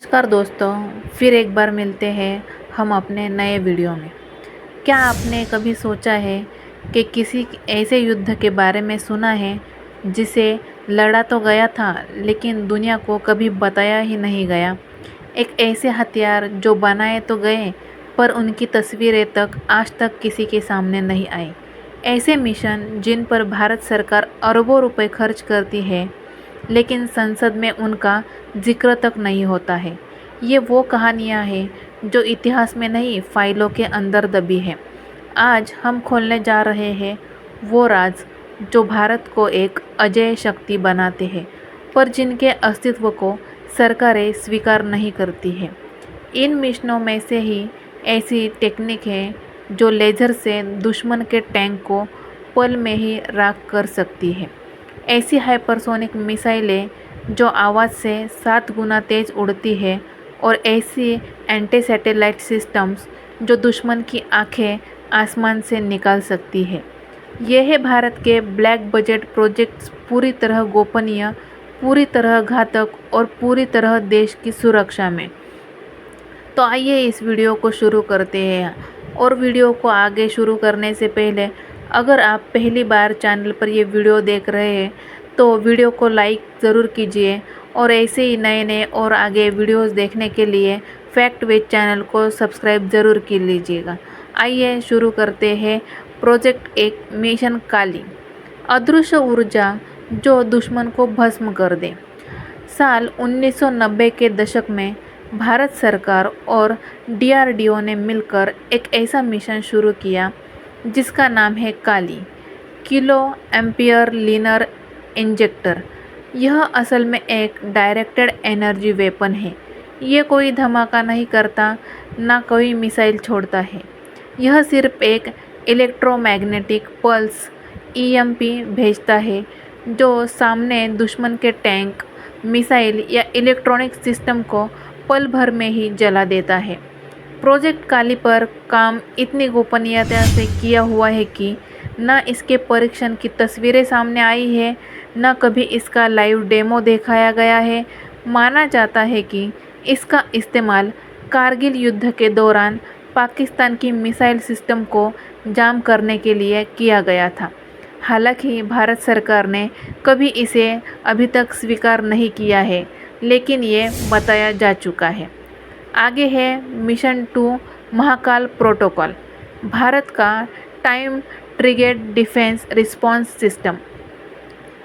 नमस्कार दोस्तों, फिर एक बार मिलते हैं हम अपने नए वीडियो में। क्या आपने कभी सोचा है कि किसी ऐसे युद्ध के बारे में सुना है जिसे लड़ा तो गया था लेकिन दुनिया को कभी बताया ही नहीं गया? एक ऐसे हथियार जो बनाए तो गए पर उनकी तस्वीरें तक आज तक किसी के सामने नहीं आई। ऐसे मिशन जिन पर भारत सरकार अरबों रुपए खर्च करती है लेकिन संसद में उनका जिक्र तक नहीं होता है। ये वो कहानियाँ हैं जो इतिहास में नहीं फाइलों के अंदर दबी है। आज हम खोलने जा रहे हैं वो राज जो भारत को एक अजेय शक्ति बनाते हैं पर जिनके अस्तित्व को सरकारें स्वीकार नहीं करती है। इन मिशनों में से ही ऐसी टेक्निक है जो लेज़र से दुश्मन के टैंक को पल में ही राख कर सकती है। ऐसी हाइपरसोनिक मिसाइलें जो आवाज़ से 7 गुना तेज़ उड़ती है और ऐसी एंटी सैटेलाइट सिस्टम्स जो दुश्मन की आंखें आसमान से निकाल सकती है। ये है भारत के ब्लैक बजट प्रोजेक्ट्स, पूरी तरह गोपनीय, पूरी तरह घातक और पूरी तरह देश की सुरक्षा में। तो आइए इस वीडियो को शुरू करते हैं। और वीडियो को आगे शुरू करने से पहले अगर आप पहली बार चैनल पर ये वीडियो देख रहे हैं तो वीडियो को लाइक ज़रूर कीजिए और ऐसे ही नए नए और आगे वीडियोस देखने के लिए फैक्ट विद चैनल को सब्सक्राइब ज़रूर कर लीजिएगा। आइए शुरू करते हैं। प्रोजेक्ट एक मिशन काली, अदृश्य ऊर्जा जो दुश्मन को भस्म कर दे। साल 1990 के दशक में भारत सरकार और DRDO ने मिलकर एक ऐसा मिशन शुरू किया जिसका नाम है काली, किलो एम्पियर लीनर इंजेक्टर। यह असल में एक डायरेक्टेड एनर्जी वेपन है। ये कोई धमाका नहीं करता, ना कोई मिसाइल छोड़ता है। यह सिर्फ एक इलेक्ट्रोमैग्नेटिक पल्स EMP भेजता है जो सामने दुश्मन के टैंक, मिसाइल या इलेक्ट्रॉनिक सिस्टम को पल भर में ही जला देता है। प्रोजेक्ट काली पर काम इतनी गोपनीयता से किया हुआ है कि न इसके परीक्षण की तस्वीरें सामने आई है, न कभी इसका लाइव डेमो दिखाया गया है। माना जाता है कि इसका इस्तेमाल कारगिल युद्ध के दौरान पाकिस्तान की मिसाइल सिस्टम को जाम करने के लिए किया गया था। हालांकि भारत सरकार ने कभी इसे अभी तक स्वीकार नहीं किया है, लेकिन ये बताया जा चुका है। आगे है मिशन 2 महाकाल प्रोटोकॉल, भारत का time triggered defence response system.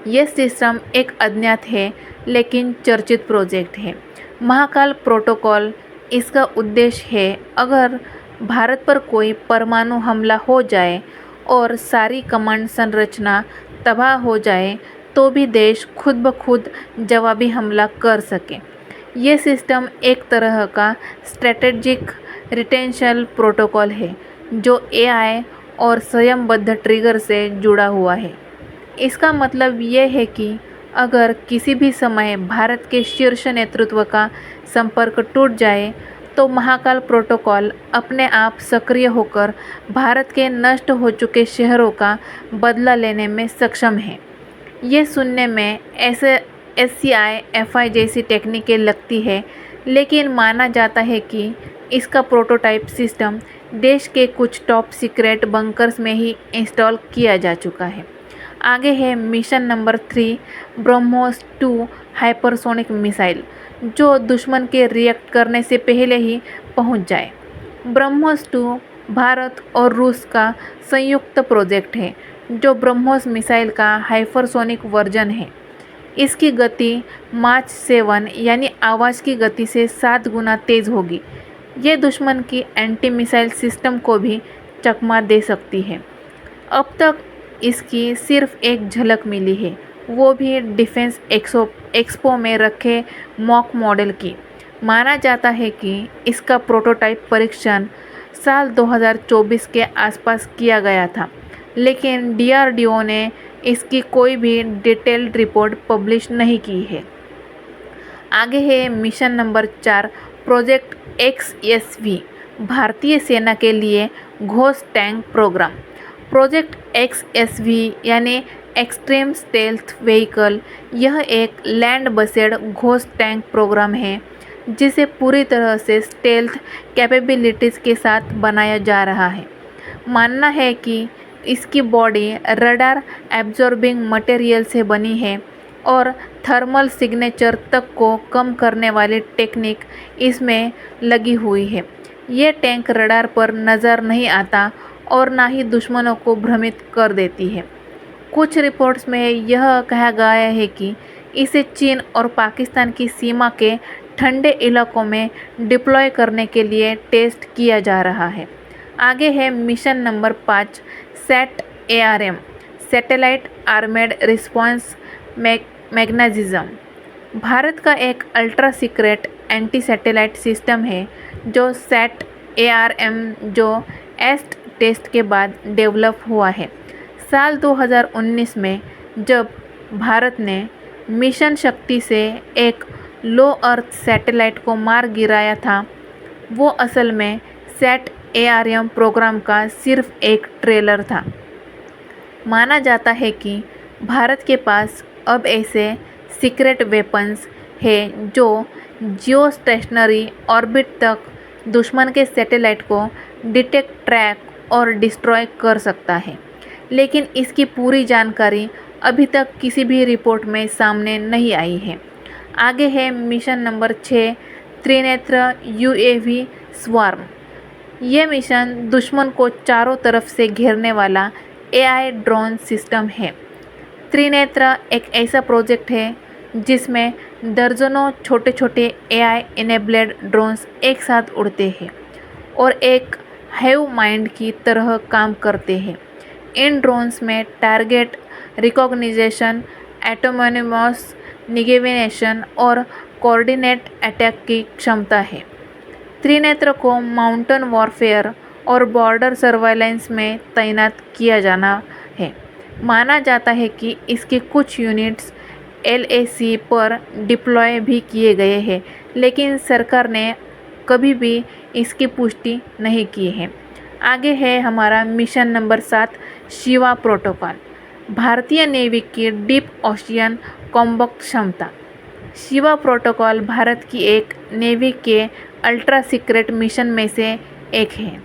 यह सिस्टम एक अज्ञात है लेकिन चर्चित प्रोजेक्ट है। महाकाल प्रोटोकॉल, इसका उद्देश्य है अगर भारत पर कोई परमाणु हमला हो जाए और सारी कमांड संरचना तबाह हो जाए तो भी देश खुद ब खुद जवाबी हमला कर सके। ये सिस्टम एक तरह का स्ट्रेटेजिक रिटेंशन प्रोटोकॉल है जो AI और स्वयंबद्ध ट्रिगर से जुड़ा हुआ है। इसका मतलब ये है कि अगर किसी भी समय भारत के शीर्ष नेतृत्व का संपर्क टूट जाए तो महाकाल प्रोटोकॉल अपने आप सक्रिय होकर भारत के नष्ट हो चुके शहरों का बदला लेने में सक्षम है। ये सुनने में ऐसे SCI FI जैसी टेक्निकें लगती है, लेकिन माना जाता है कि इसका प्रोटोटाइप सिस्टम देश के कुछ टॉप सीक्रेट बंकर्स में ही इंस्टॉल किया जा चुका है। आगे है mission number 3 BrahMos 2 hypersonic missile जो दुश्मन के रिएक्ट करने से पहले ही पहुंच जाए। ब्रह्मोस 2 भारत और रूस का संयुक्त प्रोजेक्ट है जो ब्रह्मोस मिसाइल का हाइपरसोनिक वर्जन है। इसकी गति माच 7 यानी आवाज़ की गति से 7 गुना तेज़ होगी। ये दुश्मन की एंटी मिसाइल सिस्टम को भी चकमा दे सकती है। अब तक इसकी सिर्फ एक झलक मिली है, वो भी डिफेंस एक्सपो में रखे मॉक मॉडल की। माना जाता है कि इसका प्रोटोटाइप परीक्षण साल 2024 के आसपास किया गया था, लेकिन DRDO ने इसकी कोई भी डिटेल्ड रिपोर्ट पब्लिश नहीं की है। आगे है मिशन नंबर 4 प्रोजेक्ट XSV, भारतीय सेना के लिए घोष टैंक प्रोग्राम। प्रोजेक्ट XSV यानी एक्सट्रीम स्टेल्थ व्हीकल, यह एक लैंड बेस्ड घोष टैंक प्रोग्राम है जिसे पूरी तरह से स्टेल्थ कैपेबिलिटीज़ के साथ बनाया जा रहा है। मानना है कि इसकी बॉडी रडार एब्जॉर्बिंग मटेरियल से बनी है और थर्मल सिग्नेचर तक को कम करने वाली टेक्निक इसमें लगी हुई है। ये टैंक रडार पर नज़र नहीं आता और ना ही दुश्मनों को भ्रमित कर देती है। कुछ रिपोर्ट्स में यह कहा गया है कि इसे चीन और पाकिस्तान की सीमा के ठंडे इलाकों में डिप्लॉय करने के लिए टेस्ट किया जा रहा है। आगे है mission number 5 set ARM satellite armed response magnetism. Bharat का एक ultra secret anti satellite system है जो सेट ARM जो एस्ट टेस्ट के बाद डेवलप हुआ है। साल 2019 में जब भारत ने मिशन शक्ति से एक लो अर्थ सैटेलाइट को मार गिराया था, वो असल में सेट ARM प्रोग्राम का सिर्फ एक ट्रेलर था। माना जाता है कि भारत के पास अब ऐसे सीक्रेट वेपन्स हैं जो जियो स्टेशनरी ऑर्बिट तक दुश्मन के सैटेलाइट को डिटेक्ट, ट्रैक और डिस्ट्रॉय कर सकता है, लेकिन इसकी पूरी जानकारी अभी तक किसी भी रिपोर्ट में सामने नहीं आई है। आगे है mission number 6 Trinetra UAV swarm. ये मिशन दुश्मन को चारों तरफ से घेरने वाला AI ड्रोन सिस्टम है। त्रिनेत्र एक ऐसा प्रोजेक्ट है जिसमें दर्जनों छोटे छोटे AI इनेबल्ड ड्रोन्स एक साथ उड़ते हैं और एक हाइव माइंड की तरह काम करते हैं। इन ड्रोन्स में टारगेट रिकॉग्निशन, ऑटोनोमस नेविगेशन और कोऑर्डिनेट अटैक की क्षमता है। त्रिनेत्र को माउंटेन वॉरफेयर और बॉर्डर सर्वेलेंस में तैनात किया जाना है। माना जाता है कि इसके कुछ यूनिट्स LAC पर डिप्लॉय भी किए गए हैं, लेकिन सरकार ने कभी भी इसकी पुष्टि नहीं की है। आगे है हमारा मिशन नंबर 7 शिवा प्रोटोकॉल। भारतीय नेवी की डीप ओशियन कॉम्बैट क्षमता। शिवा प्रोटोकॉल भारत की एक नेवी के अल्ट्रा सीक्रेट मिशन में से एक है।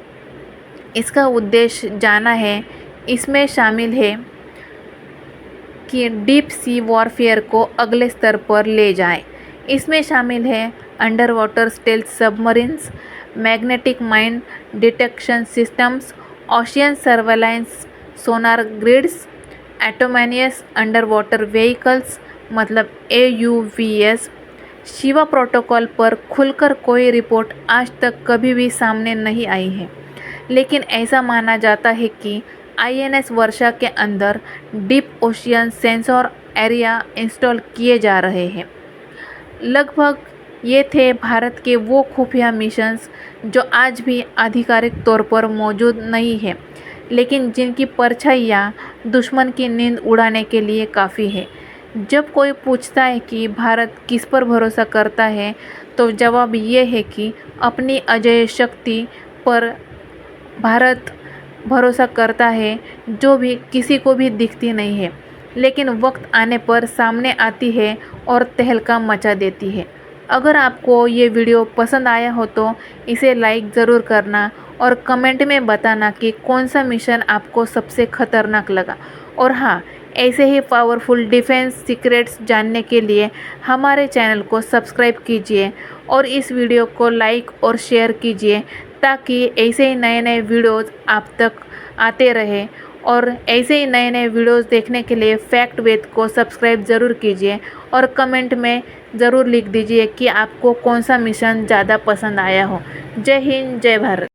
इसका उद्देश्य जाना है, इसमें शामिल है कि डीप सी वॉरफेयर को अगले स्तर पर ले जाए। इसमें शामिल है underwater stealth submarines, magnetic mind detection systems, ocean surveillance sonar grids, autonomous underwater vehicles मतलब AUVs। शिवा प्रोटोकॉल पर खुलकर कोई रिपोर्ट आज तक कभी भी सामने नहीं आई है, लेकिन ऐसा माना जाता है कि INS वर्षा के अंदर deep ocean sensor area install किए जा रहे हैं। लगभग ये थे भारत के वो खुफिया मिशंस जो आज भी आधिकारिक तौर पर मौजूद नहीं है, लेकिन जिनकी परछाइयाँ दुश्मन की नींद उड़ाने के लिए काफ़ी है। जब कोई पूछता है कि भारत किस पर भरोसा करता है, तो जवाब ये है कि अपनी अजेय शक्ति पर भारत भरोसा करता है, जो भी किसी को भी दिखती नहीं है, लेकिन वक्त आने पर सामने आती है और तहलका मचा देती है। अगर आपको ये वीडियो पसंद आया हो तो इसे लाइक ज़रूर करना और कमेंट में बताना कि कौन सा मिशन आपको सबसे खतरनाक लगा। और हाँ, ऐसे ही पावरफुल डिफेंस सीक्रेट्स जानने के लिए हमारे चैनल को सब्सक्राइब कीजिए और इस वीडियो को लाइक और शेयर कीजिए, ताकि ऐसे ही नए नए वीडियोज़ आप तक आते रहे। और ऐसे ही नए नए वीडियोज़ देखने के लिए फैक्ट वेद को सब्सक्राइब ज़रूर कीजिए और कमेंट में ज़रूर लिख दीजिए कि आपको कौन सा मिशन ज़्यादा पसंद आया हो। जय हिंद, जय भारत।